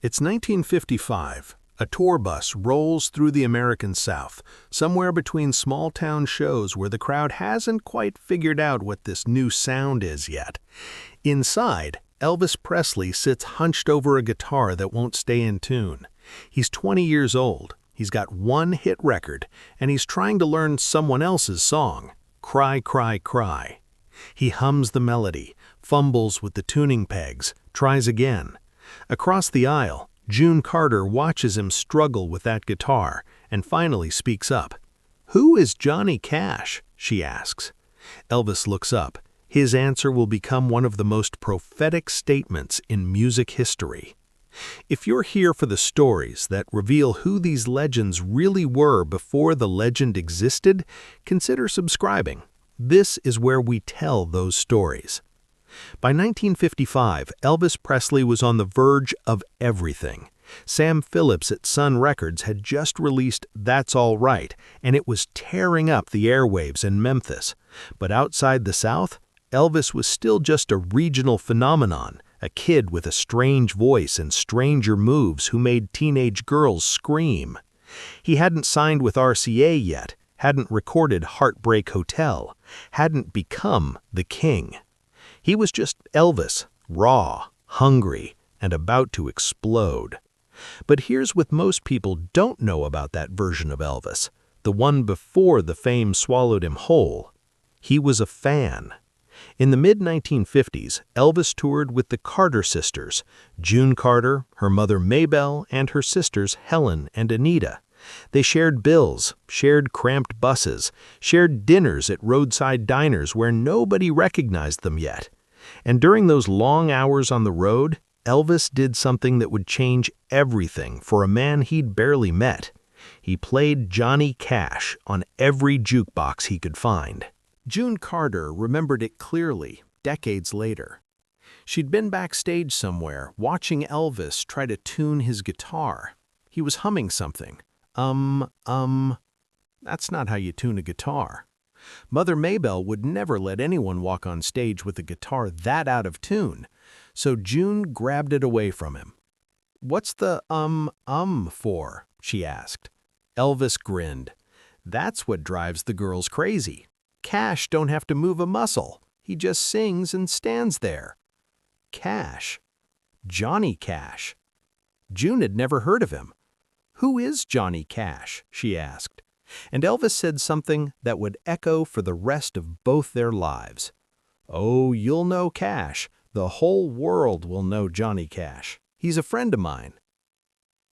It's 1955. A tour bus rolls through the American South, somewhere between small-town shows where the crowd hasn't quite figured out what this new sound is yet. Inside, Elvis Presley sits hunched over a guitar that won't stay in tune. He's 20 years old, he's got one hit record, and he's trying to learn someone else's song, Cry, Cry, Cry. He hums the melody, fumbles with the tuning pegs, tries again. Across the aisle, June Carter watches him struggle with that guitar and finally speaks up. "Who is Johnny Cash?" she asks. Elvis looks up. His answer will become one of the most prophetic statements in music history. If you're here for the stories that reveal who these legends really were before the legend existed, consider subscribing. This is where we tell those stories. By 1955, Elvis Presley was on the verge of everything. Sam Phillips at Sun Records had just released That's All Right, and it was tearing up the airwaves in Memphis. But outside the South, Elvis was still just a regional phenomenon, a kid with a strange voice and stranger moves who made teenage girls scream. He hadn't signed with RCA yet, hadn't recorded Heartbreak Hotel, hadn't become the king. He was just Elvis, raw, hungry, and about to explode. But here's what most people don't know about that version of Elvis, the one before the fame swallowed him whole. He was a fan. In the mid-1950s, Elvis toured with the Carter sisters, June Carter, her mother Maybelle, and her sisters Helen and Anita. They shared bills, shared cramped buses, shared dinners at roadside diners where nobody recognized them yet. And during those long hours on the road, Elvis did something that would change everything for a man he'd barely met. He played Johnny Cash on every jukebox he could find. June Carter remembered it clearly, decades later. She'd been backstage somewhere, watching Elvis try to tune his guitar. He was humming something. That's not how you tune a guitar. Mother Maybelle would never let anyone walk on stage with a guitar that out of tune, so June grabbed it away from him. "What's the for?" she asked. Elvis grinned. "That's what drives the girls crazy. Cash don't have to move a muscle. He just sings and stands there." Cash. Johnny Cash. June had never heard of him. "Who is Johnny Cash?" she asked. And Elvis said something that would echo for the rest of both their lives. "Oh, you'll know Cash. The whole world will know Johnny Cash. He's a friend of mine."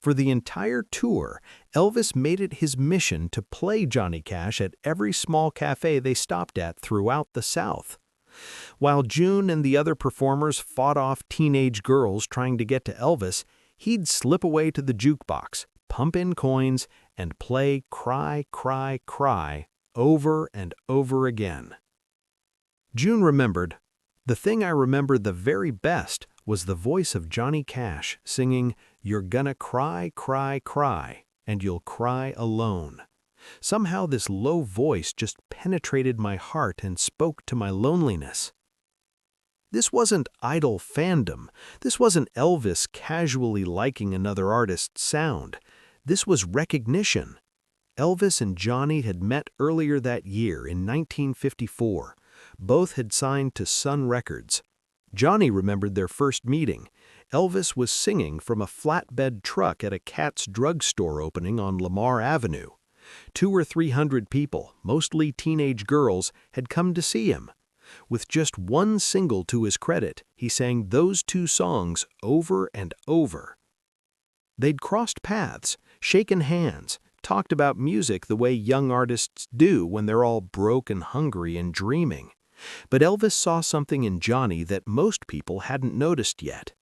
For the entire tour, Elvis made it his mission to play Johnny Cash at every small cafe they stopped at throughout the South. While June and the other performers fought off teenage girls trying to get to Elvis, he'd slip away to the jukebox, pump in coins, and play Cry, Cry, Cry over and over again. June remembered, "The thing I remember the very best was the voice of Johnny Cash singing, 'You're gonna cry, cry, cry, and you'll cry alone.' Somehow this low voice just penetrated my heart and spoke to my loneliness." This wasn't idle fandom. This wasn't Elvis casually liking another artist's sound. This was recognition. Elvis and Johnny had met earlier that year in 1954. Both had signed to Sun Records. Johnny remembered their first meeting. Elvis was singing from a flatbed truck at a Cat's drugstore opening on Lamar Avenue. 200 or 300 people, mostly teenage girls, had come to see him. With just one single to his credit, he sang those two songs over and over. They'd crossed paths, shaken hands, talked about music the way young artists do when they're all broke and hungry and dreaming. But Elvis saw something in Johnny that most people hadn't noticed yet.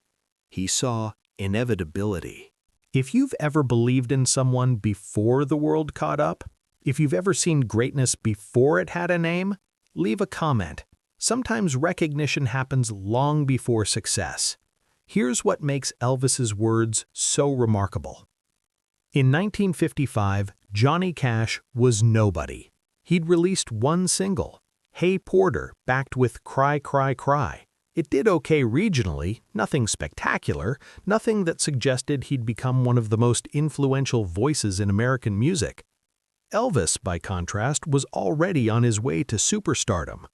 He saw inevitability. If you've ever believed in someone before the world caught up, if you've ever seen greatness before it had a name, leave a comment. Sometimes recognition happens long before success. Here's what makes Elvis's words so remarkable. In 1955, Johnny Cash was nobody. He'd released one single, Hey Porter, backed with Cry, Cry, Cry. It did okay regionally, nothing spectacular, nothing that suggested he'd become one of the most influential voices in American music. Elvis, by contrast, was already on his way to superstardom.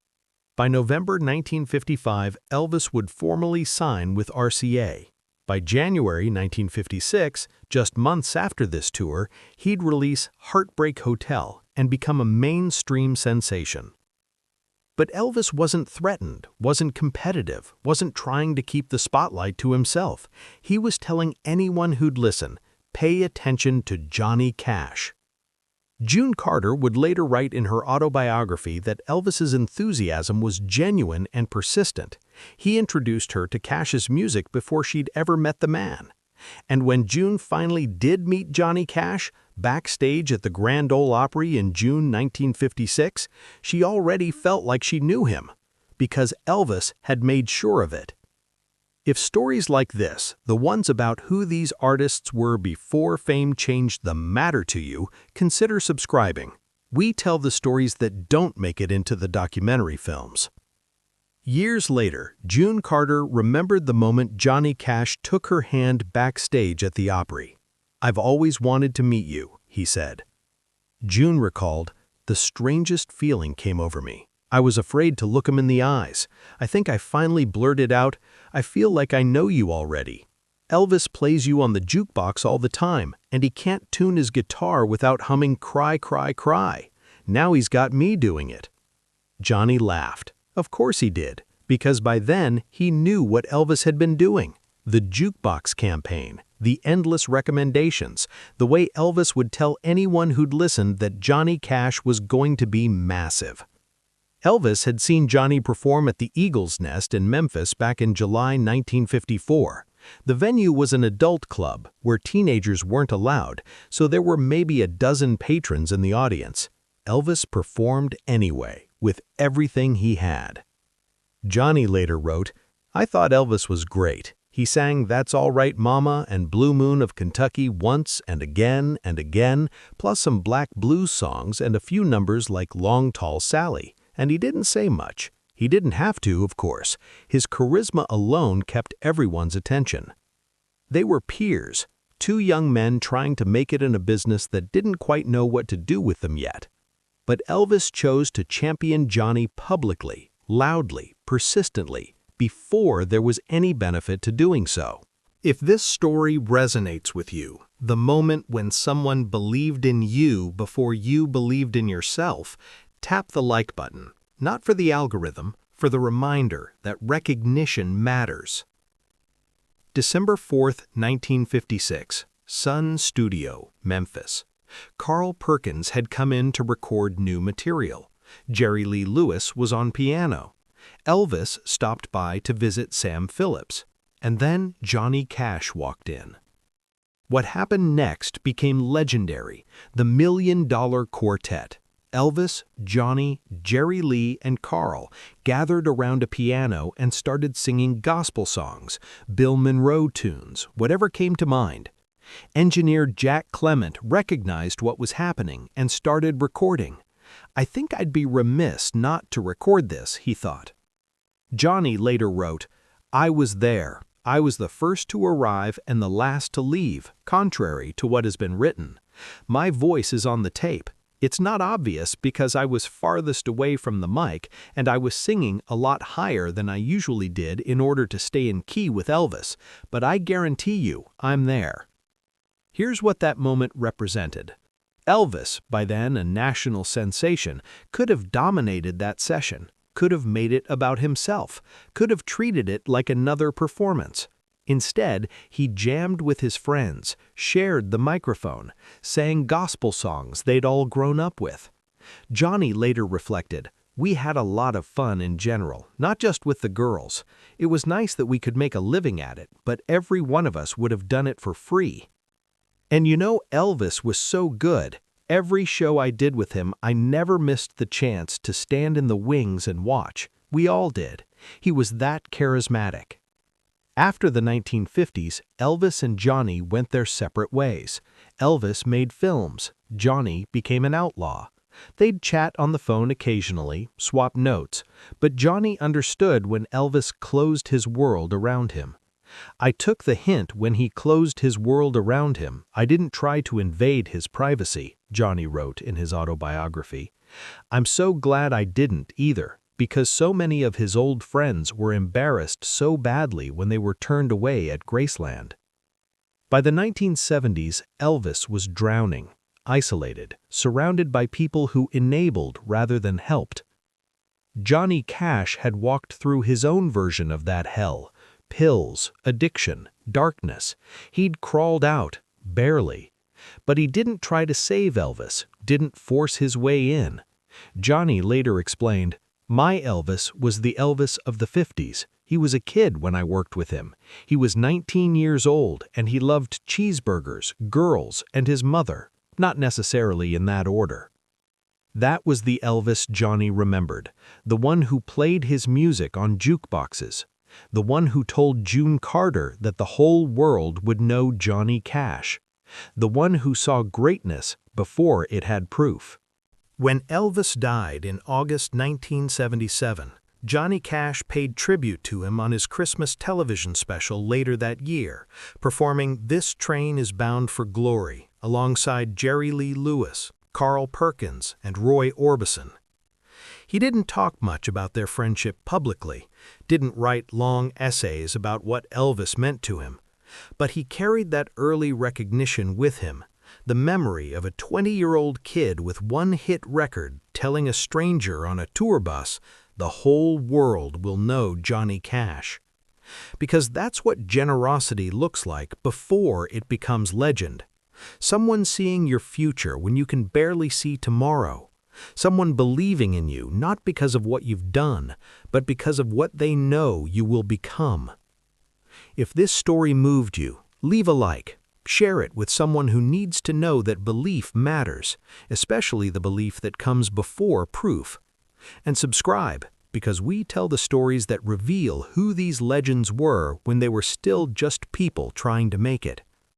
By November 1955, Elvis would formally sign with RCA. By January 1956, just months after this tour, he'd release Heartbreak Hotel and become a mainstream sensation. But Elvis wasn't threatened, wasn't competitive, wasn't trying to keep the spotlight to himself. He was telling anyone who'd listen, pay attention to Johnny Cash. June Carter would later write in her autobiography that Elvis's enthusiasm was genuine and persistent. He introduced her to Cash's music before she'd ever met the man. And when June finally did meet Johnny Cash, backstage at the Grand Ole Opry in June 1956, she already felt like she knew him, because Elvis had made sure of it. If stories like this, the ones about who these artists were before fame changed them, matter to you, consider subscribing. We tell the stories that don't make it into the documentary films. Years later, June Carter remembered the moment Johnny Cash took her hand backstage at the Opry. "I've always wanted to meet you," he said. June recalled, "The strangest feeling came over me. I was afraid to look him in the eyes. I think I finally blurted out, 'I feel like I know you already.' Elvis plays you on the jukebox all the time, and he can't tune his guitar without humming 'Cry, Cry, Cry.' Now he's got me doing it." Johnny laughed. Of course he did, because by then he knew what Elvis had been doing. The jukebox campaign, the endless recommendations, the way Elvis would tell anyone who'd listened that Johnny Cash was going to be massive. Elvis had seen Johnny perform at the Eagle's Nest in Memphis back in July 1954. The venue was an adult club where teenagers weren't allowed, so there were maybe a dozen patrons in the audience. Elvis performed anyway, with everything he had. Johnny later wrote, "I thought Elvis was great. He sang 'That's All Right, Mama' and 'Blue Moon of Kentucky' once and again, plus some black blues songs and a few numbers like 'Long Tall Sally.' And he didn't say much. He didn't have to, of course. His charisma alone kept everyone's attention." They were peers, two young men trying to make it in a business that didn't quite know what to do with them yet. But Elvis chose to champion Johnny publicly, loudly, persistently, before there was any benefit to doing so. If this story resonates with you, the moment when someone believed in you before you believed in yourself, tap the like button, not for the algorithm, for the reminder that recognition matters. December 4th, 1956, Sun Studio, Memphis. Carl Perkins had come in to record new material. Jerry Lee Lewis was on piano. Elvis stopped by to visit Sam Phillips. And then Johnny Cash walked in. What happened next became legendary, the $1 Million Quartet. Elvis, Johnny, Jerry Lee, and Carl gathered around a piano and started singing gospel songs, Bill Monroe tunes, whatever came to mind. Engineer Jack Clement recognized what was happening and started recording. "I think I'd be remiss not to record this," he thought. Johnny later wrote, "I was there. I was the first to arrive and the last to leave, contrary to what has been written. My voice is on the tape. It's not obvious because I was farthest away from the mic and I was singing a lot higher than I usually did in order to stay in key with Elvis, but I guarantee you I'm there." Here's what that moment represented. Elvis, by then a national sensation, could have dominated that session, could have made it about himself, could have treated it like another performance. Instead, he jammed with his friends, shared the microphone, sang gospel songs they'd all grown up with. Johnny later reflected, "We had a lot of fun in general, not just with the girls. It was nice that we could make a living at it, but every one of us would have done it for free." And you know, Elvis was so good. Every show I did with him, I never missed the chance to stand in the wings and watch. We all did. He was that charismatic. After the 1950s, Elvis and Johnny went their separate ways. Elvis made films. Johnny became an outlaw. They'd chat on the phone occasionally, swap notes, but Johnny understood when Elvis closed his world around him. I took the hint when he closed his world around him. I didn't try to invade his privacy, Johnny wrote in his autobiography. I'm so glad I didn't either, because so many of his old friends were embarrassed so badly when they were turned away at Graceland. By the 1970s, Elvis was drowning, isolated, surrounded by people who enabled rather than helped. Johnny Cash had walked through his own version of that hell. Pills, addiction, darkness. He'd crawled out, barely. But he didn't try to save Elvis, didn't force his way in. Johnny later explained, "My Elvis was the Elvis of the 50s. He was a kid when I worked with him. He was 19 years old and he loved cheeseburgers, girls, and his mother, not necessarily in that order." That was the Elvis Johnny remembered, the one who played his music on jukeboxes, the one who told June Carter that the whole world would know Johnny Cash, the one who saw greatness before it had proof. When Elvis died in August 1977, Johnny Cash paid tribute to him on his Christmas television special later that year, performing "This Train is Bound for Glory" alongside Jerry Lee Lewis, Carl Perkins, and Roy Orbison. He didn't talk much about their friendship publicly, didn't write long essays about what Elvis meant to him, but he carried that early recognition with him, the memory of a 20-year-old kid with one hit record telling a stranger on a tour bus, "The whole world will know Johnny Cash." Because that's what generosity looks like before it becomes legend. Someone seeing your future when you can barely see tomorrow. Someone believing in you not because of what you've done, but because of what they know you will become. If this story moved you, leave a like. Share it with someone who needs to know that belief matters, especially the belief that comes before proof. And subscribe, because we tell the stories that reveal who these legends were when they were still just people trying to make it.